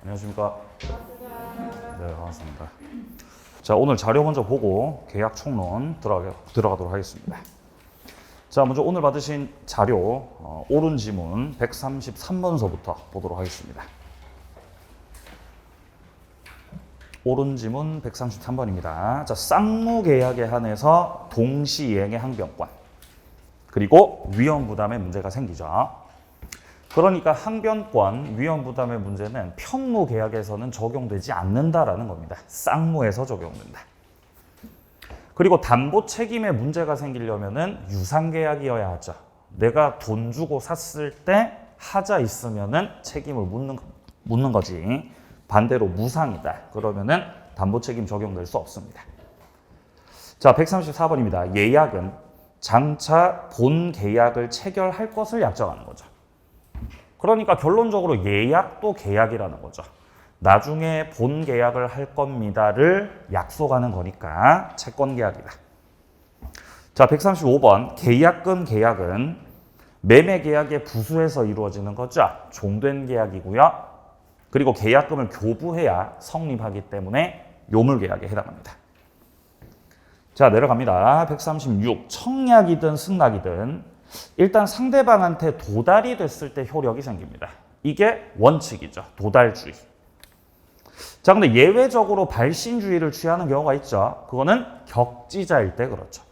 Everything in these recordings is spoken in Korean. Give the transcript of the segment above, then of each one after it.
안녕하십니까. 네, 반갑습니다. 자, 오늘 자료 먼저 보고 계약 총론 들어가도록 하겠습니다. 자, 먼저 오늘 받으신 자료 옳은 지문 133번서부터 보도록 하겠습니다. 옳은 지문 133번입니다. 자, 쌍무계약에 한해서 동시이행의 항변권 그리고 위험부담의 문제가 생기죠. 그러니까 항변권, 위험부담의 문제는 편무계약에서는 적용되지 않는다라는 겁니다. 쌍무에서 적용된다. 그리고 담보 책임에 문제가 생기려면은 유상계약이어야 하죠. 내가 돈 주고 샀을 때 하자 있으면은 책임을 묻는 거지. 반대로 무상이다. 그러면은 담보 책임 적용될 수 없습니다. 자, 134번입니다. 예약은 장차 본 계약을 체결할 것을 약정하는 거죠. 그러니까 결론적으로 예약도 계약이라는 거죠. 나중에 본 계약을 할 겁니다를 약속하는 거니까 채권 계약이다. 자, 135번 계약금 계약은 매매 계약의 부수에서 이루어지는 거죠. 종된 계약이고요. 그리고 계약금을 교부해야 성립하기 때문에 요물 계약에 해당합니다. 자, 내려갑니다. 136 청약이든 승낙이든 일단 상대방한테 도달이 됐을 때 효력이 생깁니다. 이게 원칙이죠. 도달주의. 자, 근데 예외적으로 발신주의를 취하는 경우가 있죠. 그거는 격지자일 때 그렇죠.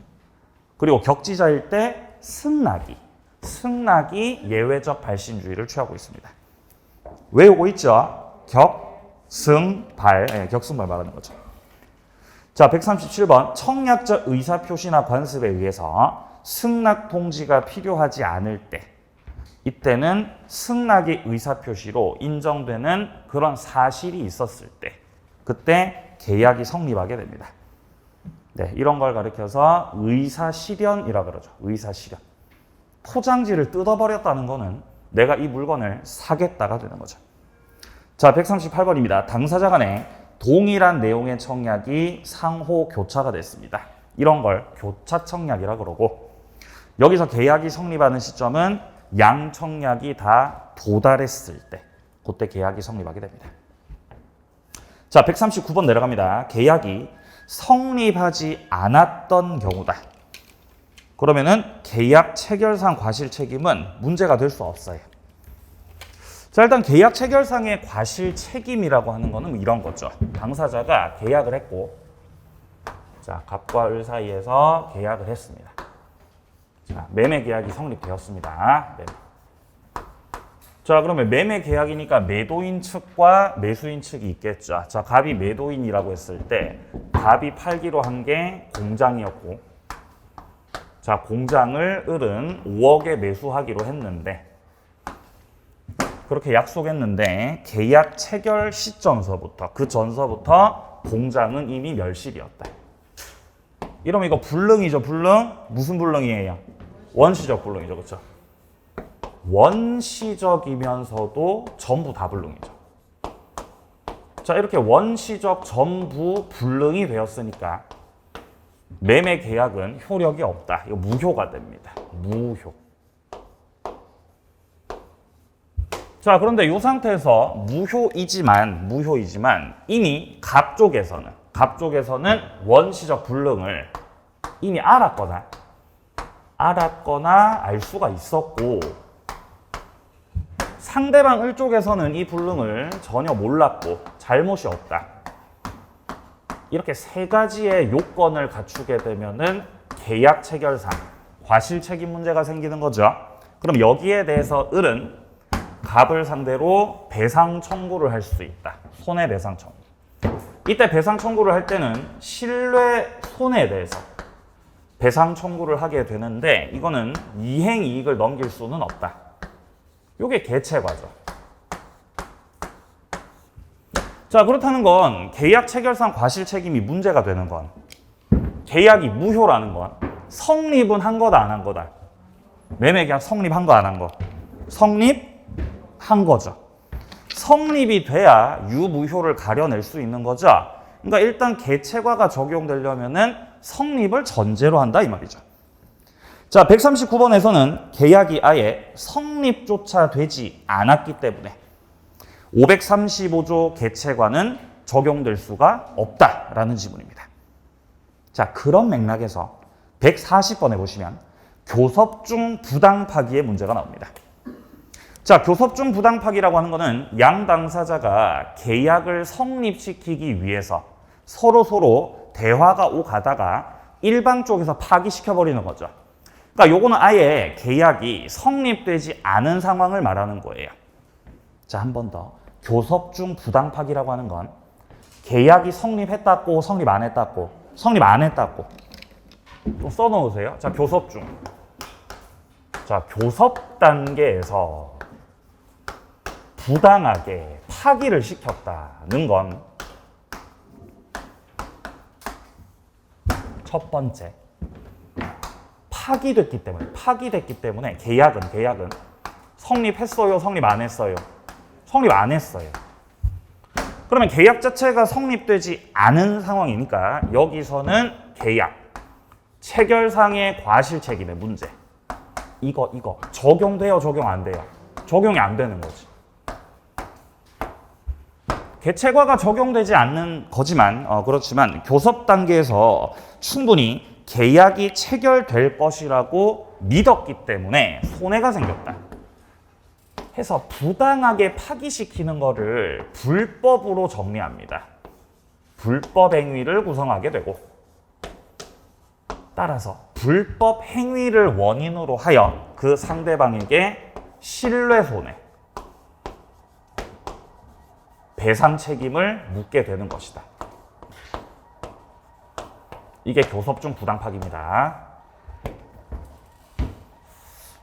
그리고 격지자일 때 승낙이 예외적 발신주의를 취하고 있습니다. 외우고 있죠. 격승발, 격승발 말하는 거죠. 자, 137번 청약적 의사표시나 관습에 의해서 승낙 통지가 필요하지 않을 때 이때는 승낙의 의사표시로 인정되는 그런 사실이 있었을 때 그때 계약이 성립하게 됩니다. 네, 이런 걸 가리켜서 의사실현이라고 그러죠. 의사실현. 포장지를 뜯어버렸다는 거는 내가 이 물건을 사겠다가 되는 거죠. 자, 138번입니다. 당사자 간에 동일한 내용의 청약이 상호 교차가 됐습니다. 이런 걸 교차 청약이라고 그러고 여기서 계약이 성립하는 시점은 양 청약이 다 도달했을 때 그때 계약이 성립하게 됩니다. 자, 139번 내려갑니다. 계약이 성립하지 않았던 경우다. 그러면은 계약 체결상 과실 책임은 문제가 될 수 없어요. 자, 일단 계약 체결상의 과실 책임이라고 하는 거는 이런 거죠. 당사자가 계약을 했고 자, 갑과 을 사이에서 계약을 했습니다. 자, 매매 계약이 성립되었습니다. 매매. 자, 그러면 매매 계약이니까 매도인 측과 매수인 측이 있겠죠. 자, 갑이 매도인이라고 했을 때 갑이 팔기로 한 게 공장이었고 자, 공장을 을은 5억에 매수하기로 했는데 그렇게 약속했는데 계약 체결 시점서부터 그 전서부터 공장은 이미 멸실이었다. 이러면 이거 불능이죠, 불능? 무슨 불능이에요? 원시적 불능이죠, 그렇죠? 원시적이면서도 전부 다 불능이죠. 자, 이렇게 원시적 전부 불능이 되었으니까 매매 계약은 효력이 없다. 이거 무효가 됩니다. 무효. 자, 그런데 이 상태에서 무효이지만 이미 갑 쪽에서는 원시적 불능을 이미 알았거나 알 수가 있었고 상대방 을 쪽에서는 이 불능을 전혀 몰랐고 잘못이 없다. 이렇게 세 가지의 요건을 갖추게 되면은 계약 체결상 과실 책임 문제가 생기는 거죠. 그럼 여기에 대해서 을은 갑을 상대로 배상 청구를 할 수 있다. 손해배상 청구. 이때 배상 청구를 할 때는 신뢰 손해에 대해서 배상 청구를 하게 되는데 이거는 이행 이익을 넘길 수는 없다. 이게 개체과죠. 자, 그렇다는 건 계약 체결상 과실 책임이 문제가 되는 건 계약이 무효라는 건 성립은 한 거다 안 한 거다. 매매 계약 성립한 거 안 한 거. 성립한 거죠. 성립이 돼야 유무효를 가려낼 수 있는 거죠. 그러니까 일단 개체과가 적용되려면은 성립을 전제로 한다 이 말이죠. 자, 139번에서는 계약이 아예 성립조차 되지 않았기 때문에 535조 개체관은 적용될 수가 없다라는 지문입니다. 자, 그런 맥락에서 140번에 보시면 교섭 중 부당 파기의 문제가 나옵니다. 자, 교섭 중 부당 파기라고 하는 거는 양 당사자가 계약을 성립시키기 위해서 서로 대화가 오가다가 일방 쪽에서 파기시켜버리는 거죠. 그러니까 요거는 아예 계약이 성립되지 않은 상황을 말하는 거예요. 자, 한 번 더. 교섭 중 부당 파기라고 하는 건 계약이 성립했다고 성립 안 했다고 성립 안 했다고 좀 써놓으세요. 자, 교섭 중. 자, 교섭 단계에서 부당하게 파기를 시켰다는 건 첫 번째, 파기됐기 때문에 계약은 성립했어요, 성립 안 했어요? 성립 안 했어요. 그러면 계약 자체가 성립되지 않은 상황이니까 여기서는 계약, 체결상의 과실 책임의 문제. 이거 적용돼요, 적용 안 돼요? 적용이 안 되는 거지. 개체과가 적용되지 않는 거지만 그렇지만 교섭 단계에서 충분히 계약이 체결될 것이라고 믿었기 때문에 손해가 생겼다. 해서 부당하게 파기시키는 거를 불법으로 정리합니다. 불법 행위를 구성하게 되고 따라서 불법 행위를 원인으로 하여 그 상대방에게 신뢰손해, 배상 책임을 묻게 되는 것이다. 이게 교섭 중 부당 파기입니다.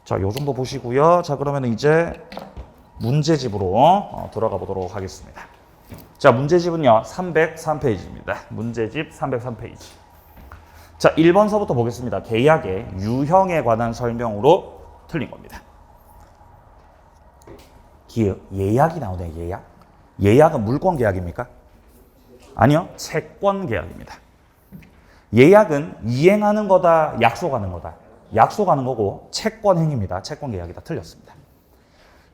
자, 요 정도 보시고요. 자, 그러면 이제 문제집으로 들어가 보도록 하겠습니다. 자, 문제집은요, 303페이지입니다. 문제집 303페이지. 자, 1번서부터 보겠습니다. 계약의 유형에 관한 설명으로 틀린 겁니다. 기억, 예약이 나오네요, 예약. 예약은 물권 계약입니까? 아니요, 채권 계약입니다. 예약은 이행하는 거다, 약속하는 거다. 약속하는 거고 채권 행위입니다. 채권 계약이다. 틀렸습니다.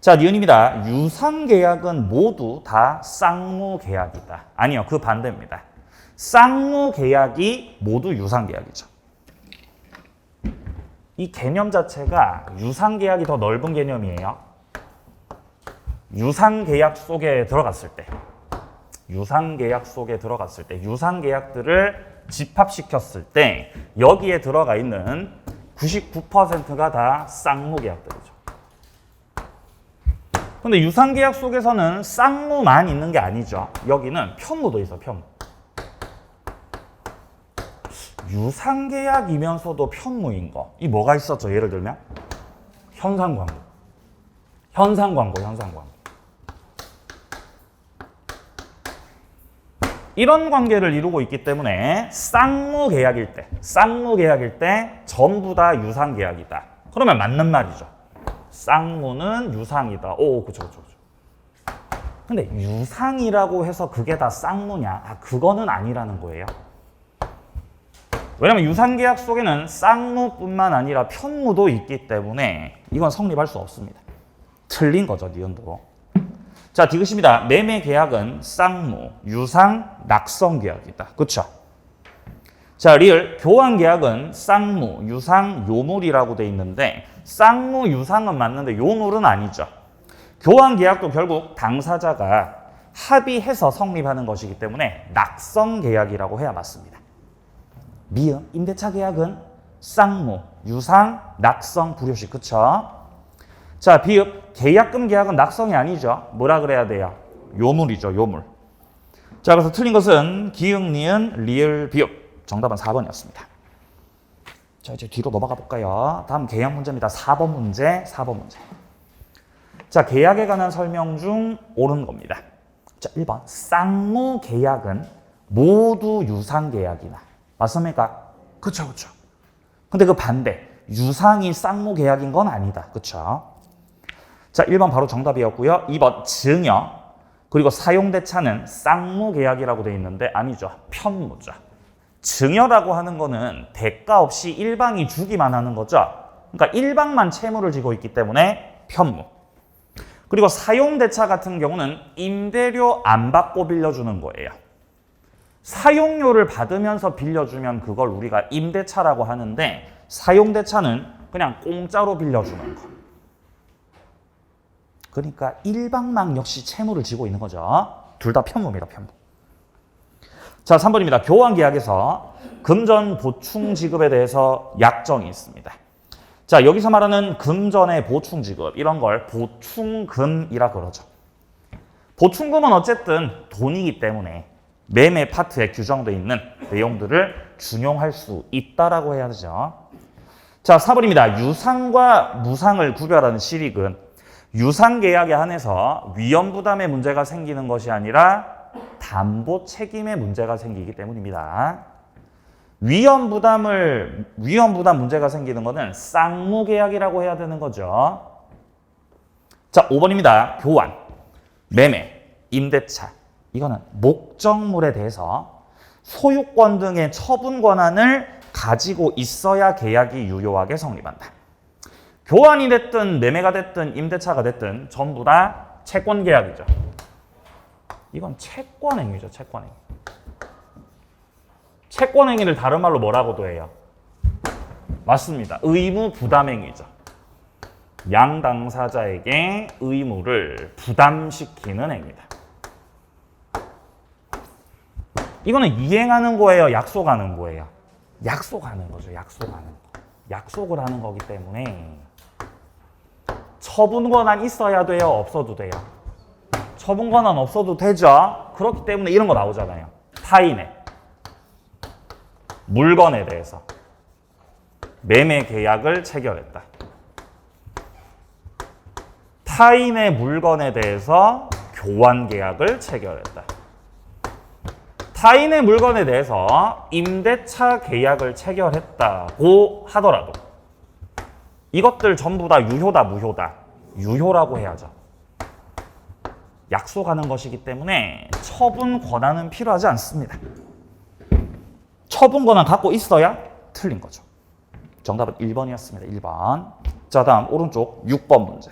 자, 니은입니다. 유상 계약은 모두 다 쌍무 계약이다. 아니요, 그 반대입니다. 쌍무 계약이 모두 유상 계약이죠. 이 개념 자체가 유상 계약이 더 넓은 개념이에요. 유상 계약 속에 들어갔을 때, 유상 계약들을 집합시켰을 때 여기에 들어가 있는 99%가 다 쌍무 계약들이죠. 근데 유상 계약 속에서는 쌍무만 있는 게 아니죠. 여기는 편무도 있어, 편무. 유상 계약이면서도 편무인 거. 이 뭐가 있었죠? 예를 들면 현상 광고. 이런 관계를 이루고 있기 때문에 쌍무 계약일 때 전부 다 유상 계약이다. 그러면 맞는 말이죠. 쌍무는 유상이다. 오, 그쵸. 근데 유상이라고 해서 그게 다 쌍무냐? 아, 그거는 아니라는 거예요. 왜냐면 유상 계약 속에는 쌍무뿐만 아니라 편무도 있기 때문에 이건 성립할 수 없습니다. 틀린 거죠, 니은도. 자, 디귿입니다. 매매 계약은 쌍무, 유상, 낙성 계약이다. 그렇죠? 자, 리을 교환 계약은 쌍무, 유상, 요물이라고 돼 있는데 쌍무, 유상은 맞는데 요물은 아니죠. 교환 계약도 결국 당사자가 합의해서 성립하는 것이기 때문에 낙성 계약이라고 해야 맞습니다. 미음 임대차 계약은 쌍무, 유상, 낙성, 불효시. 그렇죠? 자, 비읍 계약금 계약은 낙성이 아니죠. 뭐라 그래야 돼요? 요물이죠, 요물. 자, 그래서 틀린 것은 기역, 니은, 리을, 비읍. 정답은 4번이었습니다. 자, 이제 뒤로 넘어가 볼까요? 다음 계약 문제입니다. 4번 문제. 자, 계약에 관한 설명 중 옳은 겁니다. 자, 1번. 쌍무 계약은 모두 유상 계약이나. 맞습니까? 그쵸. 근데 그 반대. 유상이 쌍무 계약인 건 아니다. 그쵸? 자, 1번 바로 정답이었고요. 2번 증여 그리고 사용대차는 쌍무 계약이라고 돼 있는데 아니죠. 편무죠. 증여라고 하는 거는 대가 없이 일방이 주기만 하는 거죠. 그러니까 일방만 채무를 지고 있기 때문에 편무. 그리고 사용대차 같은 경우는 임대료 안 받고 빌려주는 거예요. 사용료를 받으면서 빌려주면 그걸 우리가 임대차라고 하는데 사용대차는 그냥 공짜로 빌려주는 거. 그러니까 일방망 역시 채무를 지고 있는 거죠. 둘 다 편무입니다. 편무. 자, 3번입니다. 교환계약에서 금전 보충 지급에 대해서 약정이 있습니다. 자, 여기서 말하는 금전의 보충 지급, 이런 걸 보충금이라 그러죠. 보충금은 어쨌든 돈이기 때문에 매매 파트에 규정되어 있는 내용들을 준용할 수 있다라고 해야 되죠. 자, 4번입니다. 유상과 무상을 구별하는 실익은 유상계약에 한해서 위험부담의 문제가 생기는 것이 아니라 담보 책임의 문제가 생기기 때문입니다. 위험부담 문제가 생기는 것은 쌍무계약이라고 해야 되는 거죠. 자, 5번입니다. 교환, 매매, 임대차. 이거는 목적물에 대해서 소유권 등의 처분 권한을 가지고 있어야 계약이 유효하게 성립한다. 교환이 됐든 매매가 됐든 임대차가 됐든 전부 다 채권 계약이죠. 이건 채권행위죠. 채권행위. 채권행위를 다른 말로 뭐라고도 해요? 맞습니다. 의무부담행위죠. 양 당사자에게 의무를 부담시키는 행위다. 이거는 이행하는 거예요? 약속하는 거예요? 약속하는 거죠. 약속하는 거. 약속을 하는 거기 때문에 처분 권한 있어야 돼요? 없어도 돼요? 처분 권한 없어도 되죠? 그렇기 때문에 이런 거 나오잖아요. 타인의 물건에 대해서 매매 계약을 체결했다. 타인의 물건에 대해서 교환 계약을 체결했다. 타인의 물건에 대해서 임대차 계약을 체결했다고 하더라도 이것들 전부 다 유효다, 무효다? 유효라고 해야죠. 약속하는 것이기 때문에 처분 권한은 필요하지 않습니다. 처분 권한 갖고 있어야 틀린 거죠. 정답은 1번이었습니다. 1번. 자, 다음 오른쪽 6번 문제.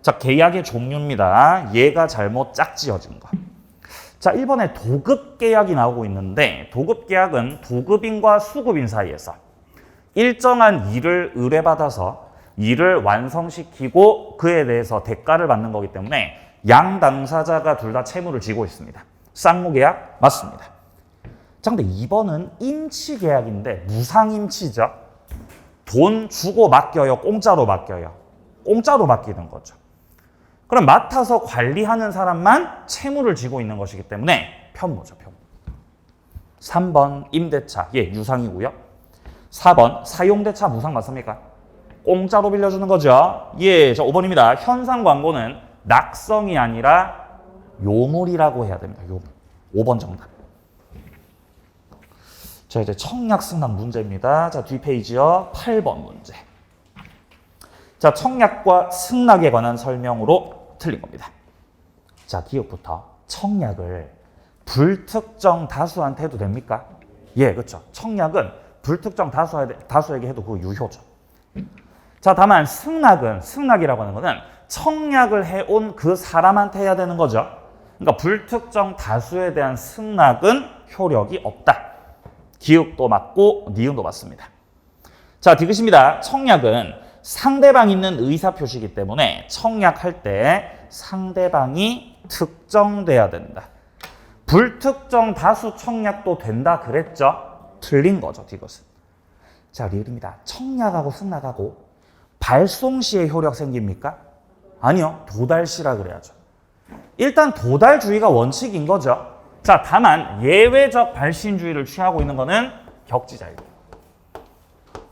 자, 계약의 종류입니다. 얘가 잘못 짝지어진 거. 자, 1번에 도급 계약이 나오고 있는데 도급 계약은 도급인과 수급인 사이에서 일정한 일을 의뢰받아서 일을 완성시키고 그에 대해서 대가를 받는 거기 때문에 양 당사자가 둘 다 채무를 지고 있습니다. 쌍무계약 맞습니다. 자, 근데 2번은 임치계약인데 무상임치죠. 돈 주고 맡겨요? 공짜로 맡겨요? 공짜로 맡기는 거죠. 그럼 맡아서 관리하는 사람만 채무를 지고 있는 것이기 때문에 편무죠. 편무. 3번 임대차, 예, 유상이고요. 4번 사용대차 무상 맞습니까? 공짜로 빌려주는 거죠. 예, 자 5번입니다. 현상 광고는 낙성이 아니라 요물이라고 해야 됩니다. 요물. 5번 정답. 자, 이제 청약 승낙 문제입니다. 자, 뒷페이지요. 8번 문제. 자, 청약과 승낙에 관한 설명으로 틀린 겁니다. 자, 기억부터 청약을 불특정 다수한테 해도 됩니까? 예, 그렇죠. 청약은 불특정 다수에게 해도 그거 유효죠. 자, 다만 승낙이라고 하는 것은 청약을 해온 그 사람한테 해야 되는 거죠. 그러니까 불특정 다수에 대한 승낙은 효력이 없다. 기억도 맞고 니은도 맞습니다. 자, 디귿입니다. 청약은 상대방 있는 의사표시이기 때문에 청약할 때 상대방이 특정돼야 된다. 불특정 다수 청약도 된다 그랬죠? 틀린 거죠, 디귿은. 자, 리을입니다. 청약하고 승낙하고 발송 시에 효력 생깁니까? 아니요, 도달시라 그래야죠. 일단 도달주의가 원칙인 거죠. 자, 다만 예외적 발신주의를 취하고 있는 거는 격지자일 때.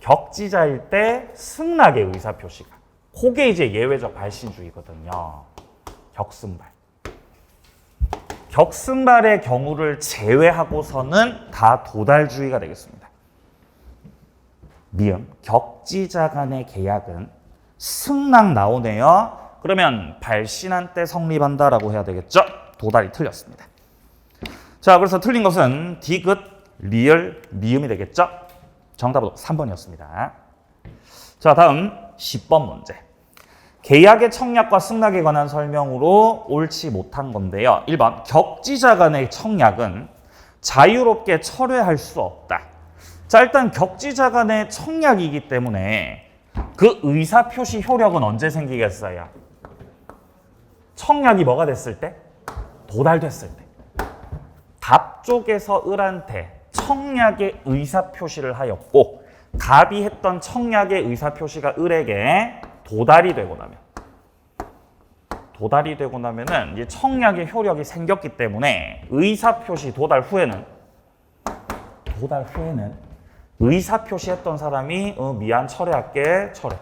격지자일 때 승낙의 의사표시가. 그게 이제 예외적 발신주의거든요. 격승발. 격승발의 경우를 제외하고서는 다 도달주의가 되겠습니다. 미음, 격지자 간의 계약은 승낙 나오네요. 그러면 발신한 때 성립한다라고 해야 되겠죠? 도달이 틀렸습니다. 자, 그래서 틀린 것은 디귿, 리을, 미음이 되겠죠? 정답은 3번이었습니다. 자, 다음 10번 문제. 계약의 청약과 승낙에 관한 설명으로 옳지 못한 건데요. 1번 격지자 간의 청약은 자유롭게 철회할 수 없다. 자, 일단 격지자 간의 청약이기 때문에 그 의사표시 효력은 언제 생기겠어요? 청약이 뭐가 됐을 때? 도달됐을 때. 갑 쪽에서 을한테 청약의 의사표시를 하였고 갑이 했던 청약의 의사표시가 을에게 도달이 되고 나면은 이제 청약의 효력이 생겼기 때문에 의사표시 도달 후에는 의사표시했던 사람이 미안 철회할게 철회.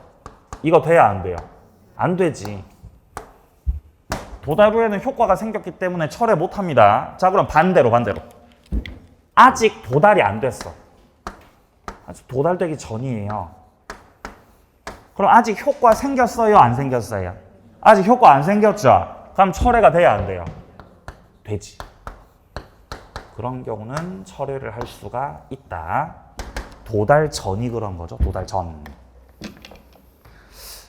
이거 돼야 안 돼요? 안 되지. 도달 후에는 효과가 생겼기 때문에 철회 못합니다. 자, 그럼 반대로 아직 도달이 안 됐어. 아직 도달되기 전이에요. 그럼 아직 효과 생겼어요? 안 생겼어요? 아직 효과 안 생겼죠? 그럼 철회가 돼야 안 돼요? 되지. 그런 경우는 철회를 할 수가 있다. 도달 전이 그런 거죠. 도달 전.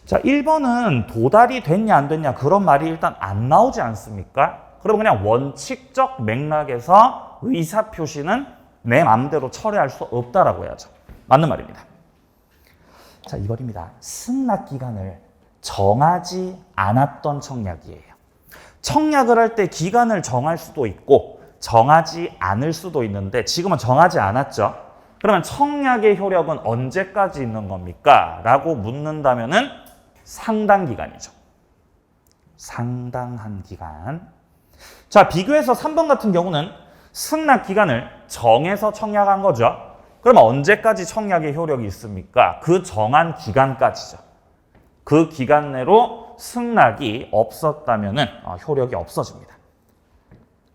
자, 1번은 도달이 됐냐 안 됐냐 그런 말이 일단 안 나오지 않습니까? 그러면 그냥 원칙적 맥락에서 의사표시는 내 마음대로 철회할 수 없다라고 해야죠. 맞는 말입니다. 자, 2번입니다. 승낙기간을 정하지 않았던 청약이에요. 청약을 할 때 기간을 정할 수도 있고 정하지 않을 수도 있는데 지금은 정하지 않았죠. 그러면 청약의 효력은 언제까지 있는 겁니까? 라고 묻는다면은 상당 기간이죠. 상당한 기간. 자, 비교해서 3번 같은 경우는 승낙 기간을 정해서 청약한 거죠. 그러면 언제까지 청약의 효력이 있습니까? 그 정한 기간까지죠. 그 기간 내로 승낙이 없었다면은 효력이 없어집니다.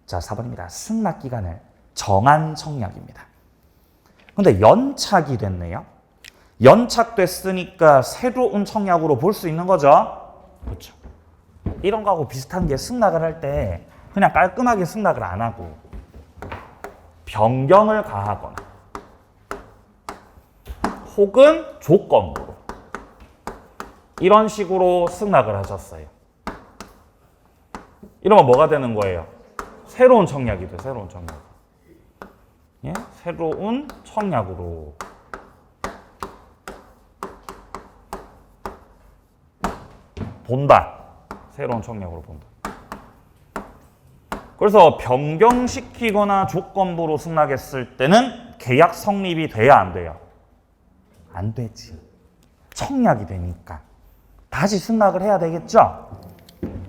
자, 4번입니다. 승낙 기간을 정한 청약입니다. 근데 연착이 됐네요. 연착됐으니까 새로운 청약으로 볼 수 있는 거죠. 그렇죠. 이런 거하고 비슷한 게 승낙을 할 때 그냥 깔끔하게 승낙을 안 하고 변경을 가하거나 혹은 조건으로 이런 식으로 승낙을 하셨어요. 이러면 뭐가 되는 거예요? 새로운 청약이 돼요. 새로운 청약. 예? 새로운 청약으로. 본다. 새로운 청약으로 본다. 그래서 변경시키거나 조건부로 승낙했을 때는 계약 성립이 돼야 안 돼요? 안 되지. 청약이 되니까. 다시 승낙을 해야 되겠죠?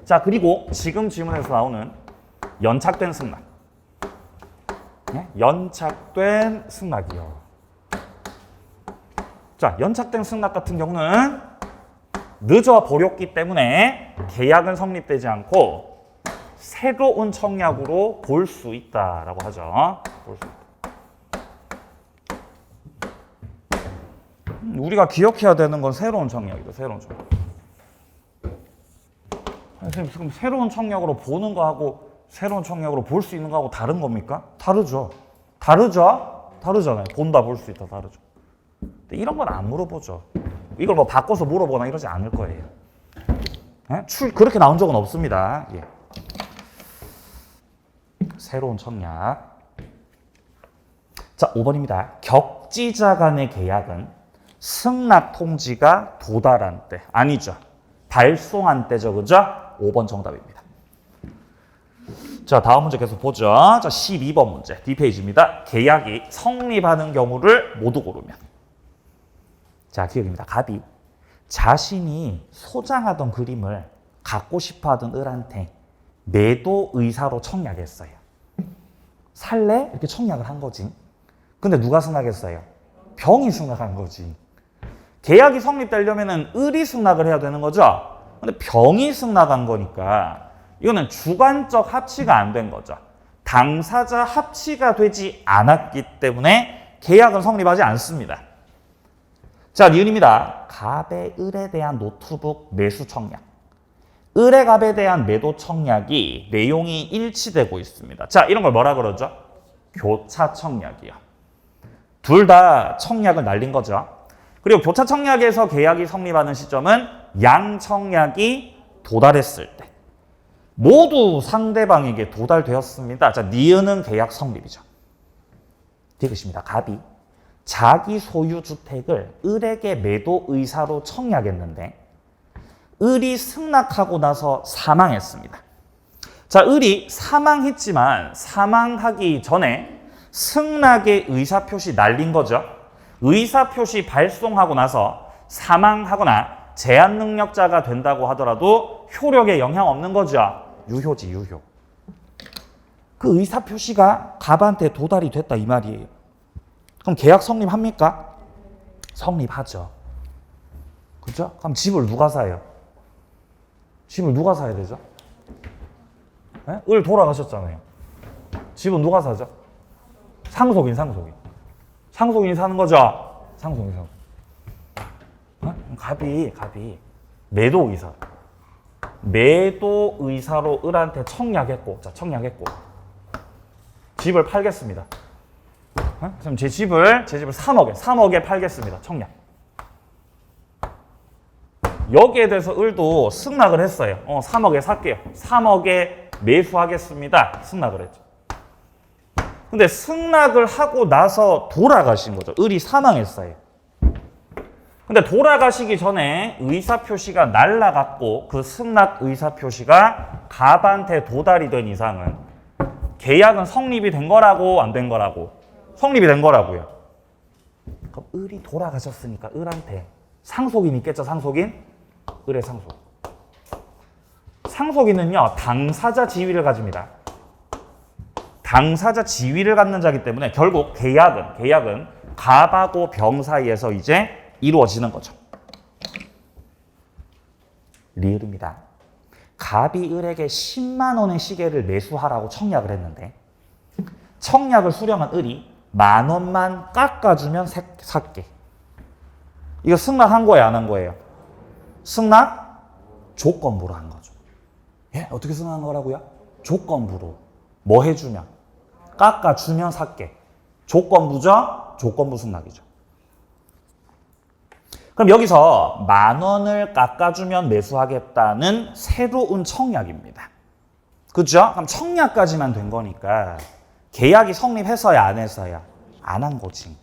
자, 그리고 지금 질문에서 나오는 연착된 승낙. 네? 연착된 승낙이요. 자, 연착된 승낙 같은 경우는 늦어버렸기 때문에 계약은 성립되지 않고 새로운 청약으로 볼 수 있다라고 하죠. 볼 수 있다. 우리가 기억해야 되는 건 새로운 청약이죠. 새로운 청약. 선생님, 지금 새로운 청약으로 보는 거하고 새로운 청약으로 볼 수 있는 거하고 다른 겁니까? 다르죠. 다르잖아요. 본다, 볼 수 있다, 다르죠. 근데 이런 건 안 물어보죠. 이걸 뭐 바꿔서 물어보거나 이러지 않을 거예요. 네? 그렇게 나온 적은 없습니다. 예. 새로운 청약. 자, 5번입니다. 격지자 간의 계약은 승낙 통지가 도달한 때. 아니죠. 발송한 때죠. 그죠? 5번 정답입니다. 자, 다음 문제 계속 보죠. 자, 12번 문제. D페이지입니다. 계약이 성립하는 경우를 모두 고르면. 자, 기억입니다. 갑이 자신이 소장하던 그림을 갖고 싶어 하던 을한테 매도 의사로 청약했어요. 살래? 이렇게 청약을 한 거지. 근데 누가 승낙했어요? 병이 승낙한 거지. 계약이 성립되려면 을이 승낙을 해야 되는 거죠. 근데 병이 승낙한 거니까 이거는 주관적 합치가 안 된 거죠. 당사자 합치가 되지 않았기 때문에 계약은 성립하지 않습니다. 자, 니은입니다. 갑의 을에 대한 노트북 매수 청약. 을의 갑에 대한 매도 청약이 내용이 일치되고 있습니다. 자, 이런 걸 뭐라 그러죠? 교차 청약이요. 둘 다 청약을 날린 거죠. 그리고 교차 청약에서 계약이 성립하는 시점은 양청약이 도달했을 때 모두 상대방에게 도달되었습니다. 자, 니은은 계약 성립이죠. 이것입니다. 갑이 자기 소유 주택을 을에게 매도 의사로 청약했는데 을이 승낙하고 나서 사망했습니다. 자, 을이 사망했지만 사망하기 전에 승낙의 의사표시 날린 거죠. 의사표시 발송하고 나서 사망하거나 제한 능력자가 된다고 하더라도 효력에 영향 없는 거죠. 유효지, 유효. 그 의사표시가 갑한테 도달이 됐다 이 말이에요. 그럼 계약 성립합니까? 성립하죠. 그죠? 그럼 집을 누가 사요? 집을 누가 사야 되죠? 네? 을 돌아가셨잖아요. 집은 누가 사죠? 상속인. 상속인이 사는 거죠? 상속인. 어? 갑이 매도 의사로 을한테 청약했고, 자, 청약했고, 집을 팔겠습니다. 어? 그럼 제 집을 3억에 팔겠습니다. 청약. 여기에 대해서 을도 승낙을 했어요. 3억에 살게요. 3억에 매수하겠습니다. 승낙을 했죠. 근데 승낙을 하고 나서 돌아가신 거죠. 을이 사망했어요. 근데 돌아가시기 전에 의사표시가 날라갔고 그 승낙 의사표시가 갑한테 도달이 된 이상은 계약은 성립이 된 거라고 안 된 거라고? 성립이 된 거라고요. 그럼 을이 돌아가셨으니까 을한테 상속인 있겠죠, 상속인? 을의 상속. 상속인은요, 당사자 지위를 가집니다. 당사자 지위를 갖는 자이기 때문에 결국 계약은 갑하고 병 사이에서 이제 이루어지는 거죠. 리을입니다. 갑이 을에게 10만 원의 시계를 매수하라고 청약을 했는데 청약을 수령한 을이 10,000원만 깎아주면 살게. 이거 승낙한 거예요, 안 한 거예요? 승낙 조건부로 한 거죠. 예? 어떻게 승낙한 거라고요? 조건부로. 뭐 해주면? 깎아주면 살게. 조건부죠? 조건부 승낙이죠. 그럼 여기서 10,000원을 깎아주면 매수하겠다는 새로운 청약입니다. 그죠? 그럼 청약까지만 된 거니까 계약이 성립했어야 안 했어야? 안 한 거지.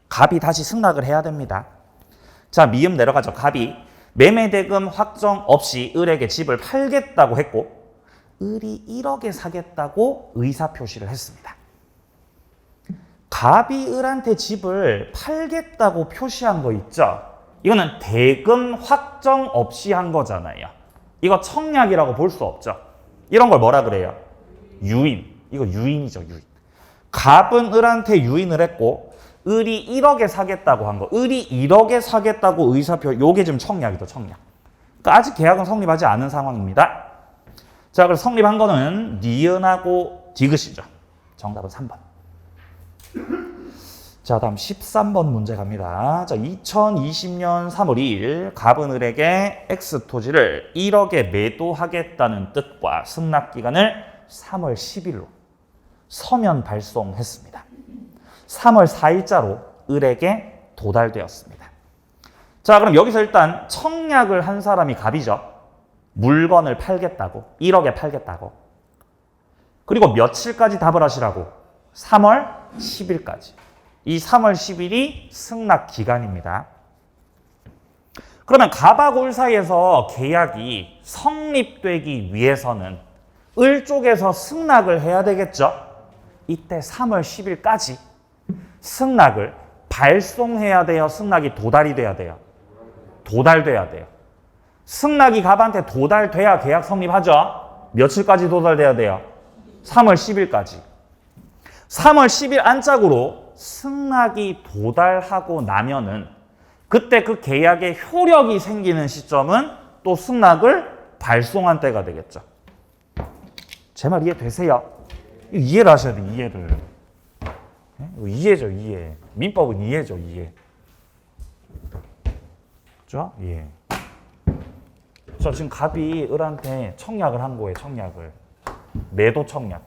갑이 다시 승낙을 해야 됩니다. 자, 미음 내려가죠. 갑이 매매대금 확정 없이 을에게 집을 팔겠다고 했고 을이 1억에 사겠다고 의사표시를 했습니다. 갑이 을한테 집을 팔겠다고 표시한 거 있죠? 이거는 대금 확정 없이 한 거잖아요. 이거 청약이라고 볼 수 없죠. 이런 걸 뭐라 그래요? 유인. 이거 유인이죠, 유인. 갑은 을한테 유인을 했고 을이 1억에 사겠다고 한 거. 을이 1억에 사겠다고 의사표, 요게 지금 청약이죠, 청약. 그러니까 아직 계약은 성립하지 않은 상황입니다. 자, 그래서 성립한 거는 니은하고 디귿이죠. 정답은 3번. 자, 다음 13번 문제 갑니다. 자, 2020년 3월 2일 갑은 을에게 X토지를 1억에 매도하겠다는 뜻과 승낙기간을 3월 10일로 서면 발송했습니다. 3월 4일자로 을에게 도달되었습니다. 자, 그럼 여기서 일단 청약을 한 사람이 갑이죠. 물건을 팔겠다고, 1억에 팔겠다고. 그리고 며칠까지 답을 하시라고? 3월 10일까지. 이 3월 10일이 승낙 기간입니다. 그러면 갑하고 을 사이에서 계약이 성립되기 위해서는 을 쪽에서 승낙을 해야 되겠죠? 이때 3월 10일까지 승낙을 발송해야 돼요? 승낙이 도달이 돼야 돼요? 도달돼야 돼요. 승낙이 갑한테 도달돼야 계약 성립하죠? 며칠까지 도달돼야 돼요? 3월 10일까지. 3월 10일 안짝으로 승낙이 도달하고 나면은 그때 그 계약의 효력이 생기는 시점은 또 승낙을 발송한 때가 되겠죠. 제 말 이해되세요? 이해를 하셔야 돼요, 이해를. 이해죠, 이해. 민법은 이해죠, 이해. 그죠? 예. 자, 지금 갑이 을한테 청약을 한 거예요, 청약을. 매도 청약.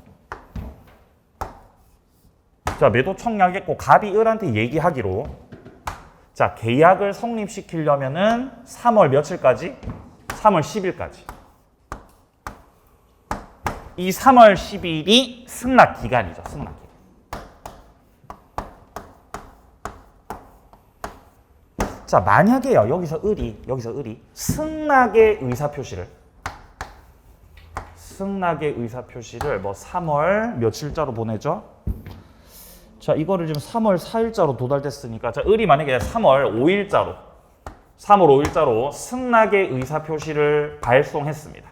자, 매도 청약했고 갑이 을한테 얘기하기로 자, 계약을 성립시키려면은 3월 며칠까지? 3월 10일까지. 이 3월 10일이 승낙 기간이죠. 승낙 기간. 자, 만약에요. 여기서 을이 승낙의 의사표시를 뭐 3월 며칠자로 보내죠? 자, 이거를 지금 3월 4일자로 도달됐으니까, 자, 을이 만약에 3월 5일자로 승낙의 의사표시를 발송했습니다.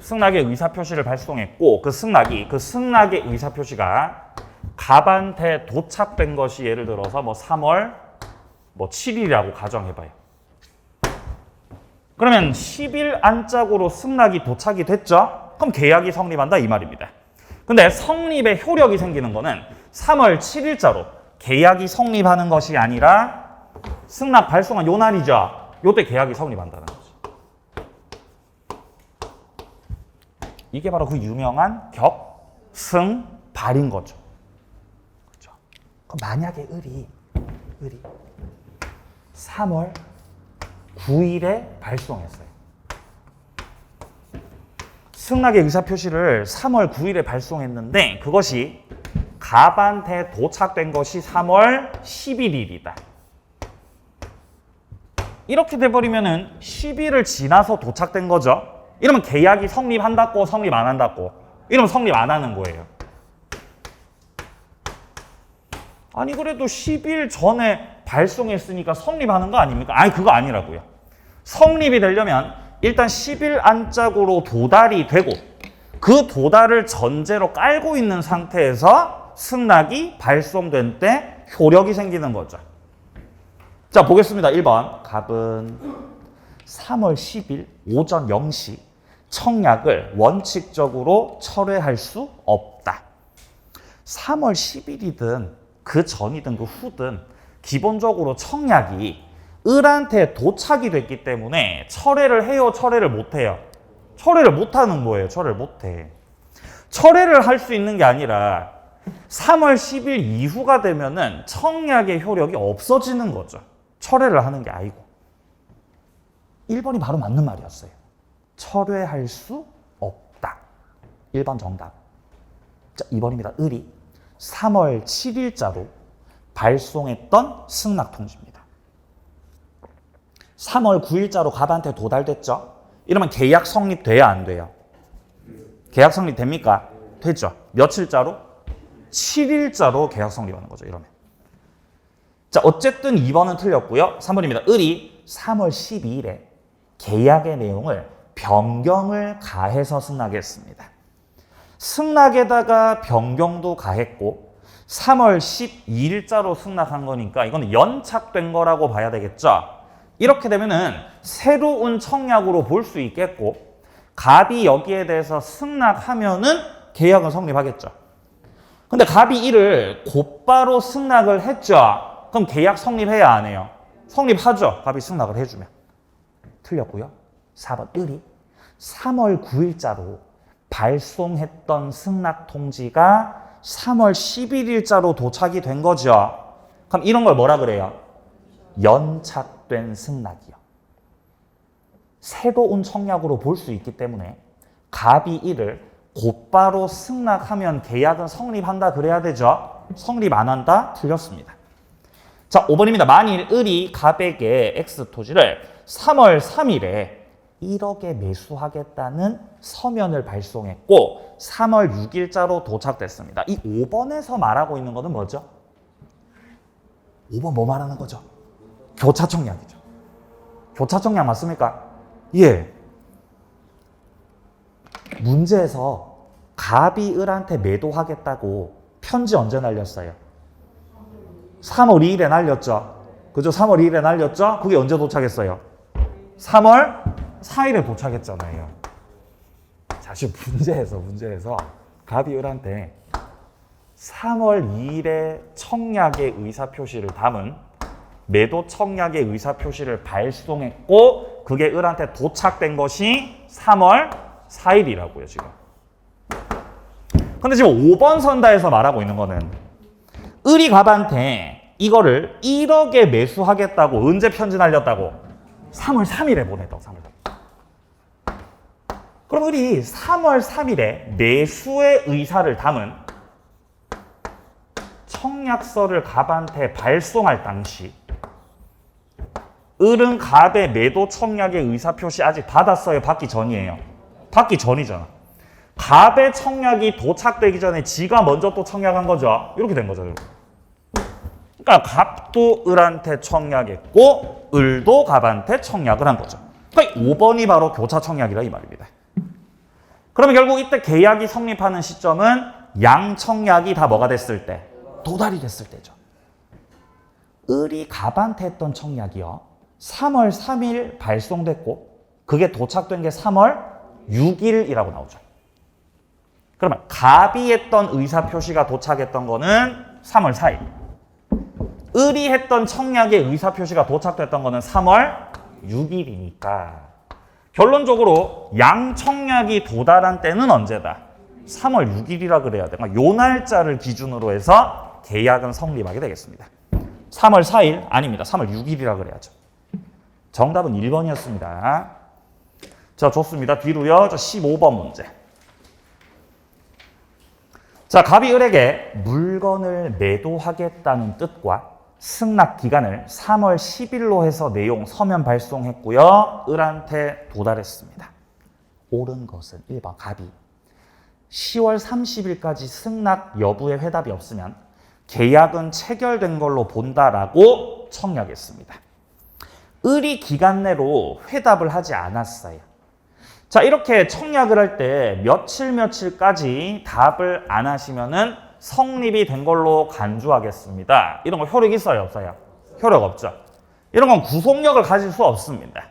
승낙의 의사표시를 발송했고, 그 승낙의 의사표시가 갑한테 도착된 것이 예를 들어서 뭐 3월 7일이라고 가정해봐요. 그러면 10일 안짝으로 승낙이 도착이 됐죠? 그럼 계약이 성립한다 이 말입니다. 근데 성립의 효력이 생기는 거는 3월 7일자로 계약이 성립하는 것이 아니라 승낙 발송한 요 날이죠. 요때 계약이 성립한다는 거죠. 이게 바로 그 유명한 격승발인 거죠. 그렇죠? 그럼 만약에 을이 3월 9일에 발송했어요. 승낙의 의사표시를 3월 9일에 발송했는데 그것이 갑한테 도착된 것이 3월 11일이다. 이렇게 돼버리면은 10일을 지나서 도착된 거죠. 이러면 계약이 성립한다고 성립 안 한다고? 이러면 성립 안 하는 거예요. 아니 그래도 10일 전에 발송했으니까 성립하는 거 아닙니까? 아니 그거 아니라고요. 성립이 되려면 일단 10일 안짝으로 도달이 되고 그 도달을 전제로 깔고 있는 상태에서 승낙이 발송된 때 효력이 생기는 거죠. 자 보겠습니다. 1번 갑은 3월 10일 오전 0시 청약을 원칙적으로 철회할 수 없다. 3월 10일이든 그 전이든 그 후든 기본적으로 청약이 을한테 도착이 됐기 때문에 철회를 해요? 철회를 못해요? 철회를 못하는 거예요. 철회를 못해. 철회를 할 수 있는 게 아니라 3월 10일 이후가 되면은 청약의 효력이 없어지는 거죠. 철회를 하는 게 아니고. 1번이 바로 맞는 말이었어요. 철회할 수 없다. 1번 정답. 자, 2번입니다. 을이 3월 7일자로 발송했던 승낙통지입니다. 3월 9일자로 갑한테 도달됐죠? 이러면 계약 성립돼야 안 돼요? 계약 성립됩니까? 되죠. 며칠자로? 7일자로 계약 성립하는 거죠. 이러면. 자, 어쨌든 2번은 틀렸고요. 3번입니다. 을이 3월 12일에 계약의 내용을 변경을 가해서 승낙했습니다. 승낙에다가 변경도 가했고 3월 12일자로 승낙한 거니까 이거는 연착된 거라고 봐야 되겠죠. 이렇게 되면은 새로운 청약으로 볼 수 있겠고 갑이 여기에 대해서 승낙하면은 계약은 성립하겠죠. 근데 갑이 이를 곧바로 승낙을 했죠. 그럼 계약 성립해야 안 해요? 성립하죠. 갑이 승낙을 해주면. 틀렸고요. 4번 을이 3월 9일자로 발송했던 승낙 통지가 3월 11일자로 도착이 된 거죠. 그럼 이런 걸 뭐라 그래요? 연착된 승낙이요. 새로운 청약으로 볼 수 있기 때문에 갑이 이를 곧바로 승낙하면 계약은 성립한다 그래야 되죠. 성립 안 한다? 틀렸습니다. 자, 5번입니다. 만일 을이 갑에게 X토지를 3월 3일에 1억에 매수하겠다는 서면을 발송했고 3월 6일자로 도착됐습니다. 이 5번에서 말하고 있는 것은 뭐죠? 5번 뭐 말하는 거죠? 교차청약이죠. 교차청약 맞습니까? 예. 문제에서 갑이 을한테 매도하겠다고 편지 언제 날렸어요? 3월 2일에 날렸죠. 그죠? 3월 2일에 날렸죠? 그게 언제 도착했어요? 3월 4일에 도착했잖아요. 사실 문제에서 갑이 을한테 3월 2일에 청약의 의사표시를 담은 매도 청약의 의사표시를 발송했고 그게 을한테 도착된 것이 3월 4일이라고요, 지금. 근데 지금 5번 선다에서 말하고 있는 거는 을이 갑한테 이거를 1억에 매수하겠다고 언제 편지 날렸다고? 3월 3일에 보냈다고. 3월 3일. 그럼 우리 3월 3일에 매수의 의사를 담은 청약서를 갑한테 발송할 당시 을은 갑의 매도 청약의 의사표시 아직 받았어요? 받기 전이에요? 받기 전이잖아. 갑의 청약이 도착되기 전에 지가 먼저 또 청약한 거죠. 이렇게 된 거죠. 그러니까 갑도 을한테 청약했고 을도 갑한테 청약을 한 거죠. 그러니까 5번이 바로 교차 청약이라 이 말입니다. 그러면 결국 이때 계약이 성립하는 시점은 양 청약이 다 뭐가 됐을 때? 도달이 됐을 때죠. 을이 갑한테 했던 청약이요. 3월 3일 발송됐고 그게 도착된 게 3월 6일이라고 나오죠. 그러면 갑이 했던 의사표시가 도착했던 거는 3월 4일. 을이 했던 청약의 의사표시가 도착됐던 거는 3월 6일이니까 결론적으로 양 청약이 도달한 때는 언제다? 3월 6일이라 그래야 돼. 그러니까 요 날짜를 기준으로 해서 계약은 성립하게 되겠습니다. 3월 4일? 아닙니다. 3월 6일이라 그래야죠. 정답은 1번이었습니다. 자, 좋습니다. 뒤로요. 저 15번 문제. 자, 갑이 을에게 물건을 매도하겠다는 뜻과 승낙 기간을 3월 10일로 해서 내용 서면 발송했고요. 을한테 도달했습니다. 옳은 것은 1번 갑이 10월 30일까지 승낙 여부의 회답이 없으면 계약은 체결된 걸로 본다라고 청약했습니다. 을이 기간 내로 회답을 하지 않았어요. 자, 이렇게 청약을 할 때 며칠까지 답을 안 하시면은 성립이 된 걸로 간주하겠습니다. 이런 거 효력 있어요, 없어요? 효력 없죠. 이런 건 구속력을 가질 수 없습니다.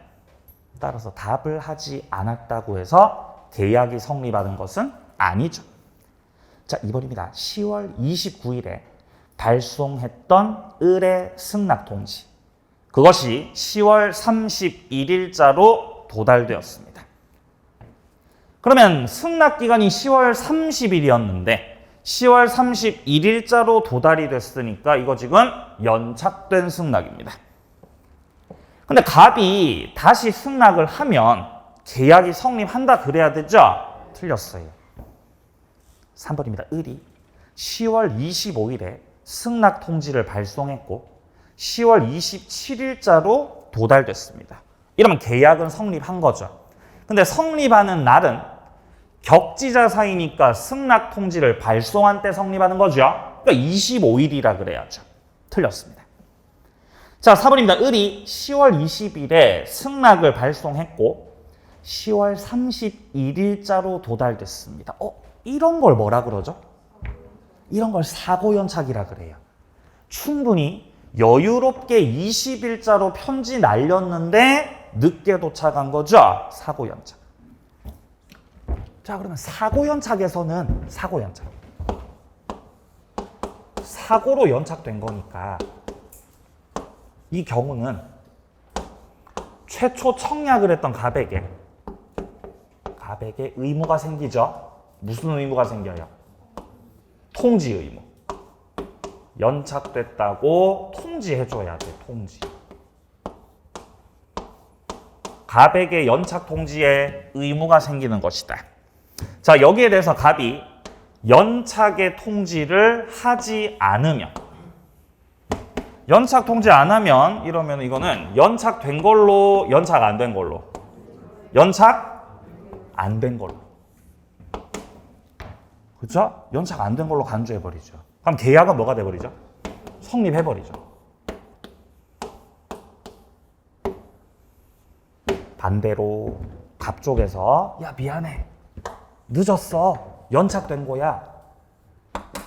따라서 답을 하지 않았다고 해서 계약이 성립하는 것은 아니죠. 자, 2번입니다. 10월 29일에 발송했던 을의 승낙 통지. 그것이 10월 31일자로 도달되었습니다. 그러면 승낙 기간이 10월 30일이었는데 10월 31일자로 도달이 됐으니까 이거 지금 연착된 승낙입니다. 근데 갑이 다시 승낙을 하면 계약이 성립한다 그래야 되죠? 틀렸어요. 3번입니다. 을이 10월 25일에 승낙 통지를 발송했고 10월 27일자로 도달됐습니다. 이러면 계약은 성립한 거죠. 근데 성립하는 날은 격지자 사이니까 승낙 통지를 발송한 때 성립하는 거죠. 그러니까 25일이라 그래야죠. 틀렸습니다. 자, 4번입니다. 을이 10월 20일에 승낙을 발송했고 10월 31일자로 도달됐습니다. 이런 걸 뭐라 그러죠? 이런 걸 사고연착이라 그래요. 충분히 여유롭게 20일자로 편지 날렸는데 늦게 도착한 거죠? 사고연착. 자, 그러면 사고연착에서는 사고로 연착된 거니까 이 경우는 최초 청약을 했던 갑에게 의무가 생기죠. 무슨 의무가 생겨요? 통지 의무. 연착됐다고 통지해줘야 돼. 통지. 갑에게 연착 통지에 의무가 생기는 것이다. 자, 여기에 대해서 갑이 연착의 통지를 하지 않으면, 연착 통지 안 하면 이러면 이거는 연착된 걸로, 연착 안 된 걸로, 연착 안 된 걸로. 그렇죠? 연착 안 된 걸로 간주해버리죠. 그럼 계약은 뭐가 돼버리죠? 성립해버리죠. 반대로 갑 쪽에서 야, 미안해, 늦었어, 연착된 거야,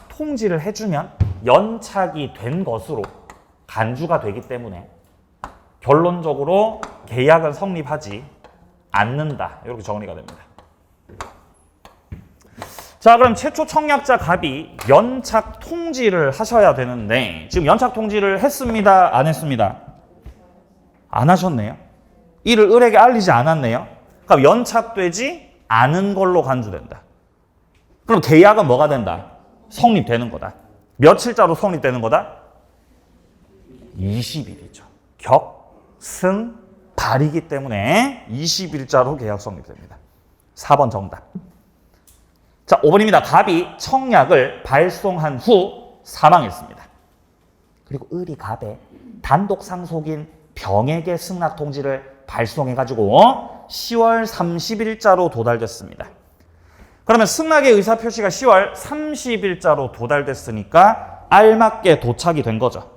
통지를 해주면 연착이 된 것으로 간주가 되기 때문에 결론적으로 계약은 성립하지 않는다. 이렇게 정리가 됩니다. 자, 그럼 최초 청약자 갑이 연착 통지를 하셔야 되는데 지금 연착 통지를 했습니다? 안 했습니다? 안 하셨네요. 이를 을에게 알리지 않았네요. 그럼 연착되지 않은 걸로 간주된다. 그럼 계약은 뭐가 된다? 성립되는 거다. 며칠자로 성립되는 거다? 20일이죠. 격승발이기 때문에 20일자로 계약 성립됩니다. 4번 정답. 자, 5번입니다. 갑이 청약을 발송한 후 사망했습니다. 그리고 을이 갑에 단독 상속인 병에게 승낙 통지를 발송해가지고 10월 30일자로 도달됐습니다. 그러면 승낙의 의사표시가 10월 30일자로 도달됐으니까 알맞게 도착이 된 거죠.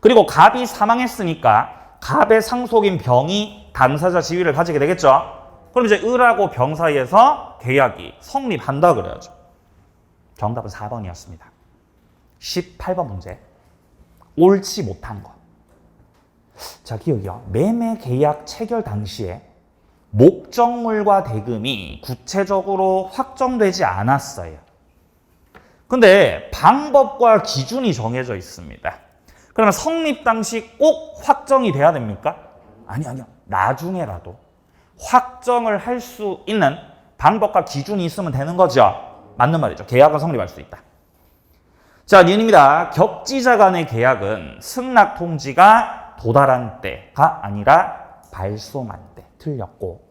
그리고 갑이 사망했으니까 갑의 상속인 병이 당사자 지위를 가지게 되겠죠. 그럼 이제 을하고 병 사이에서 계약이 성립한다 그래야죠. 정답은 4번이었습니다. 18번 문제. 옳지 못한 것. 자, 기억이요. 매매 계약 체결 당시에 목적물과 대금이 구체적으로 확정되지 않았어요. 근데 방법과 기준이 정해져 있습니다. 그러면 성립 당시 꼭 확정이 돼야 됩니까? 아니요. 나중에라도 확정을 할 수 있는 방법과 기준이 있으면 되는 거죠. 맞는 말이죠. 계약은 성립할 수 있다. 자, 니은입니다. 격지자 간의 계약은 승낙 통지가 도달한 때가 아니라 발송한 때. 틀렸고.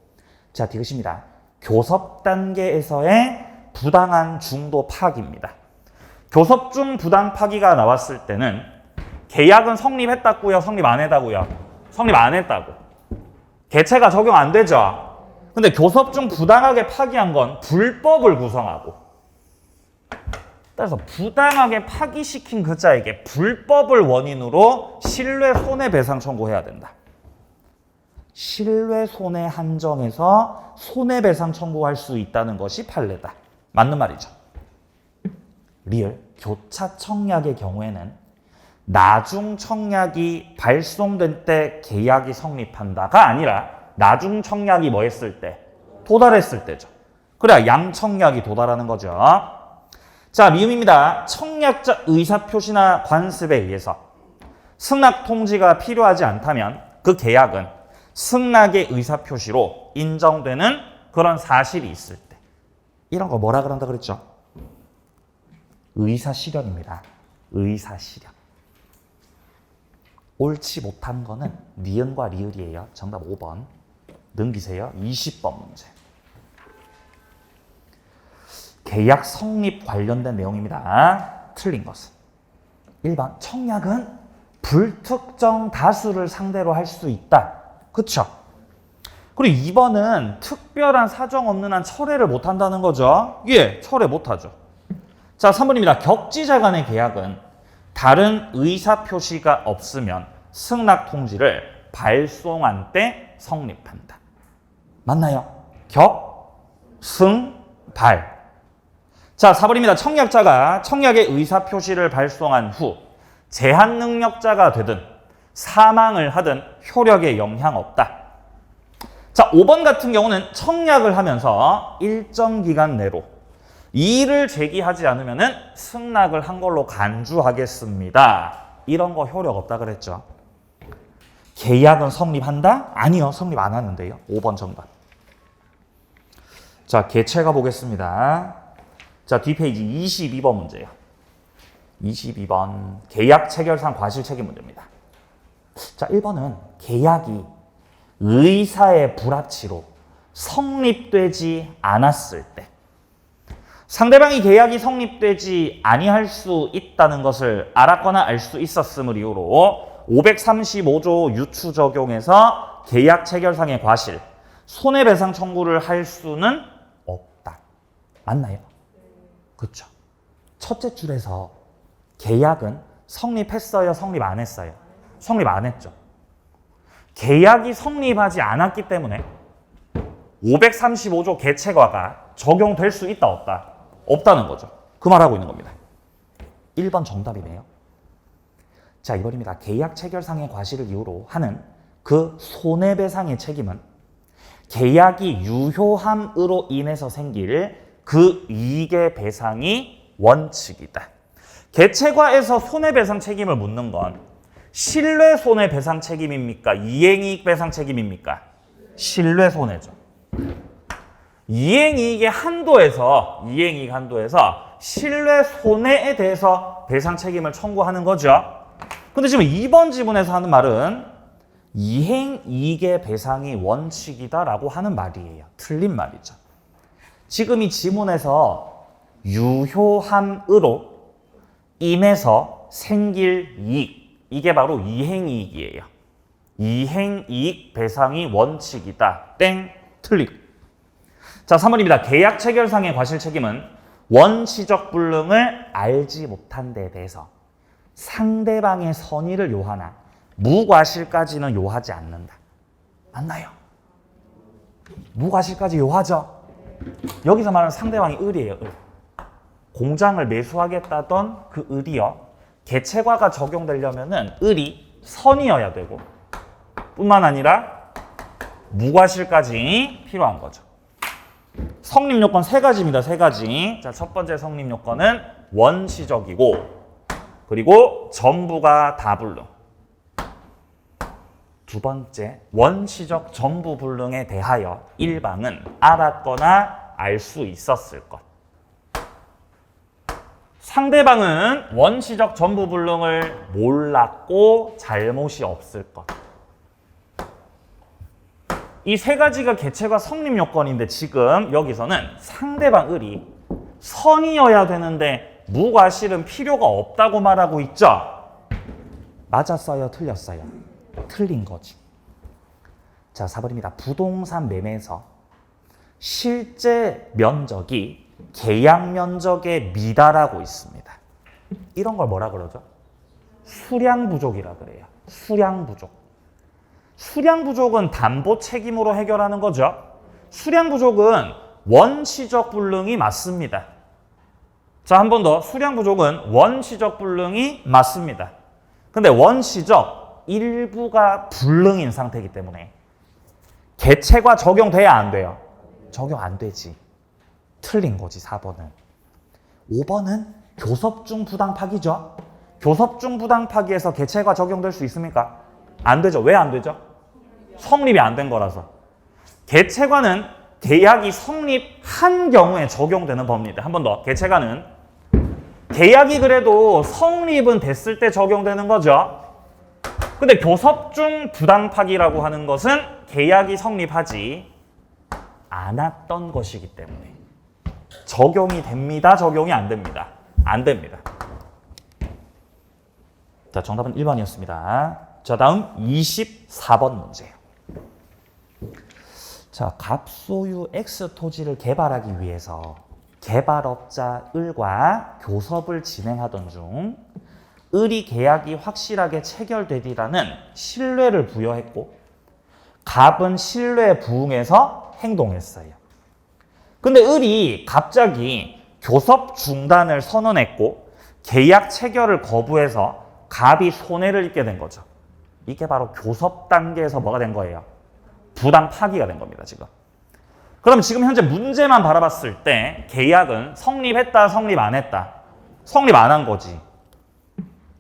자, 디귿입니다. 교섭 단계에서의 부당한 중도 파기입니다. 교섭 중 부당 파기가 나왔을 때는 계약은 성립했다고요? 성립 안 했다고요? 성립 안 했다고. 개체가 적용 안 되죠? 근데 교섭 중 부당하게 파기한 건 불법을 구성하고, 따라서 부당하게 파기시킨 그자에게 불법을 원인으로 실뢰 손해배상 청구해야 된다. 실뢰 손해 한정에서 손해배상 청구할 수 있다는 것이 판례다. 맞는 말이죠. 리을 교차 청약의 경우에는 나중 청약이 발송된 때 계약이 성립한다가 아니라 나중 청약이 뭐 했을 때? 도달했을 때죠. 그래야 양청약이 도달하는 거죠. 자, 미음입니다. 청약자 의사표시나 관습에 의해서 승낙 통지가 필요하지 않다면 그 계약은 승낙의 의사표시로 인정되는 그런 사실이 있을 때. 이런 거 뭐라 그런다 그랬죠? 의사실현입니다. 의사실현. 옳지 못한 거는 니은과 리을이에요. 정답 5번. 넘기세요. 20번 문제. 계약 성립 관련된 내용입니다. 틀린 것은 1번 청약은 불특정 다수를 상대로 할 수 있다. 그쵸? 그리고 2번은 특별한 사정 없는 한 철회를 못한다는 거죠. 예, 철회 못하죠. 자, 3번입니다. 격지자 간의 계약은 다른 의사표시가 없으면 승낙 통지를 발송한 때 성립한다. 맞나요? 격, 승, 발. 자, 4번입니다. 청약자가 청약의 의사표시를 발송한 후 제한 능력자가 되든 사망을 하든 효력에 영향 없다. 자, 5번 같은 경우는 청약을 하면서 일정 기간 내로 이의를 제기하지 않으면 승낙을 한 걸로 간주하겠습니다. 이런 거 효력 없다 그랬죠. 계약은 성립한다? 아니요. 성립 안 하는데요. 5번 정답. 자, 개체가 보겠습니다. 자, 뒷페이지 22번 문제예요. 22번 계약 체결상 과실 책임 문제입니다. 자, 1번은 계약이 의사의 불합치로 성립되지 않았을 때 상대방이 계약이 성립되지 아니할 수 있다는 것을 알았거나 알 수 있었음을 이유로 535조 유추 적용해서 계약 체결상의 과실, 손해배상 청구를 할 수는 없다. 맞나요? 그렇죠. 첫째 줄에서 계약은 성립했어요? 성립 안 했어요? 성립 안 했죠. 계약이 성립하지 않았기 때문에 535조 개체과가 적용될 수 있다 없다? 없다는 거죠. 그 말하고 있는 겁니다. 1번 정답이네요. 자, 이번입니다. 계약 체결상의 과실을 이유로 하는 그 손해배상의 책임은 계약이 유효함으로 인해서 생길 그 이익의 배상이 원칙이다. 개체과에서 손해배상 책임을 묻는 건 실뢰 손해배상 책임입니까? 이행이익 배상 책임입니까? 실뢰 손해죠. 이행이익의 한도에서 실뢰 손해에 대해서 배상 책임을 청구하는 거죠. 근데 지금 2번 지문에서 하는 말은 이행이익의 배상이 원칙이다라고 하는 말이에요. 틀린 말이죠. 지금 이 지문에서 유효함으로 인해서 생길 이익, 이게 바로 이행이익이에요. 이행이익 배상이 원칙이다. 땡, 틀리고. 자, 3번입니다. 계약 체결상의 과실 책임은 원시적 불능을 알지 못한 데 대해서 상대방의 선의를 요하나 무과실까지는 요하지 않는다. 맞나요? 무과실까지 요하죠. 여기서 말하는 상대방이 을이에요. 을. 공장을 매수하겠다던 그 을이요. 개체과가 적용되려면은 을이 선이어야 되고 뿐만 아니라 무과실까지 필요한 거죠. 성립 요건 세 가지입니다. 세 가지. 자, 첫 번째 성립 요건은 원시적이고 그리고 전부가 다불능. 두 번째, 원시적 전부 불능에 대하여 일방은 알았거나 알 수 있었을 것. 상대방은 원시적 전부 불능을 몰랐고 잘못이 없을 것. 이 세 가지가 개체과 성립 요건인데 지금 여기서는 상대방 을이 선이어야 되는데 무과실은 필요가 없다고 말하고 있죠? 맞았어요? 틀렸어요? 틀린 거지. 자, 4번입니다. 부동산 매매에서 실제 면적이 계약 면적에 미달하고 있습니다. 이런 걸 뭐라 그러죠? 수량 부족이라 그래요. 수량 부족. 수량 부족은 담보 책임으로 해결하는 거죠. 수량 부족은 원시적 불능이 맞습니다. 자, 한 번 더. 수량 부족은 원시적 불능이 맞습니다. 근데 원시적 일부가 불능인 상태이기 때문에 개체가 적용돼야 안 돼요? 적용 안 되지. 틀린 거지, 4번은. 5번은 교섭중 부당 파기죠. 교섭중 부당 파기에서 개체가 적용될 수 있습니까? 안 되죠. 왜 안 되죠? 성립이 안 된 거라서. 개체과는 계약이 성립한 경우에 적용되는 법입니다. 한 번 더. 개체과는 계약이 그래도 성립은 됐을 때 적용되는 거죠. 근데 교섭중 부당파기라고 하는 것은 계약이 성립하지 않았던 것이기 때문에 적용이 됩니다? 적용이 안 됩니다? 안 됩니다. 자, 정답은 1번이었습니다. 자, 다음 24번 문제예요. 자, 갑소유 X 토지를 개발하기 위해서 개발업자 을과 교섭을 진행하던 중 을이 계약이 확실하게 체결되리라는 신뢰를 부여했고 갑은 신뢰에 부응해서 행동했어요. 근데 을이 갑자기 교섭 중단을 선언했고 계약 체결을 거부해서 갑이 손해를 입게 된 거죠. 이게 바로 교섭 단계에서 뭐가 된 거예요? 부당 파기가 된 겁니다, 지금. 그럼 지금 현재 문제만 바라봤을 때 계약은 성립했다, 성립 안 했다? 성립 안 한 거지.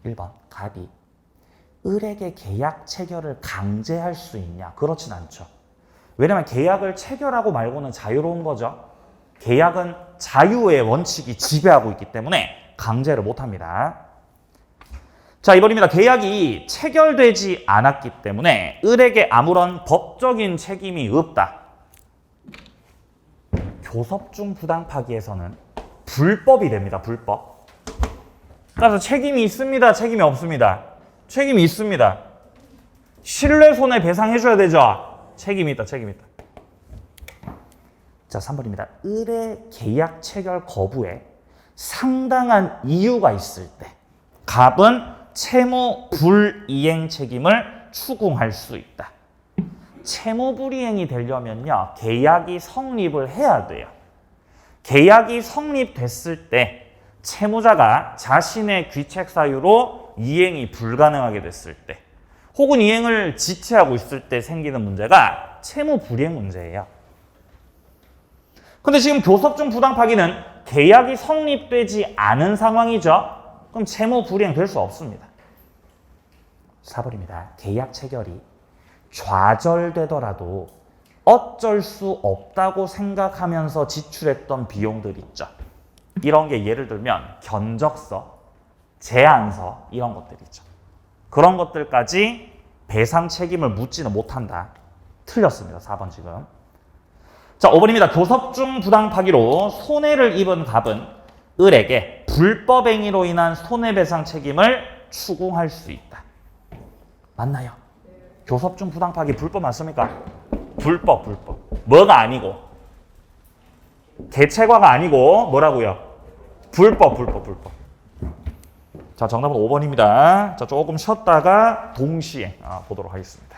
1번, 갑이 을에게 계약 체결을 강제할 수 있냐? 그렇진 않죠. 왜냐면 계약을 체결하고 말고는 자유로운 거죠. 계약은 자유의 원칙이 지배하고 있기 때문에 강제를 못합니다. 자, 이번입니다. 계약이 체결되지 않았기 때문에 을에게 아무런 법적인 책임이 없다. 교섭중 부당 파기에서는 불법이 됩니다. 불법. 따라서 책임이 있습니다. 책임이 없습니다. 책임이 있습니다. 신뢰 손해 배상해줘야 되죠. 책임이 있다. 책임이 있다. 자, 3번입니다. 을의 계약 체결 거부에 상당한 이유가 있을 때 갑은 채무 불이행 책임을 추궁할 수 있다. 채무 불이행이 되려면요, 계약이 성립을 해야 돼요. 계약이 성립됐을 때 채무자가 자신의 귀책 사유로 이행이 불가능하게 됐을 때 혹은 이행을 지체하고 있을 때 생기는 문제가 채무 불이행 문제예요. 근데 지금 교섭중 부당 파기는 계약이 성립되지 않은 상황이죠. 그럼 채무 불이행 될 수 없습니다. 4번입니다. 계약 체결이 좌절되더라도 어쩔 수 없다고 생각하면서 지출했던 비용들 있죠. 이런 게 예를 들면 견적서, 제안서 이런 것들이죠. 그런 것들까지 배상 책임을 묻지는 못한다. 틀렸습니다. 4번 지금. 자, 5번입니다. 교섭 중 부당 파기로 손해를 입은 갑은 을에게 불법 행위로 인한 손해배상 책임을 추궁할 수 있다. 맞나요? 교섭 중 부당 파기 불법 맞습니까? 불법. 뭐가 아니고 개체과가 아니고 뭐라고요? 불법. 자, 정답은 5번입니다. 자, 조금 쉬었다가 동시에 보도록 하겠습니다.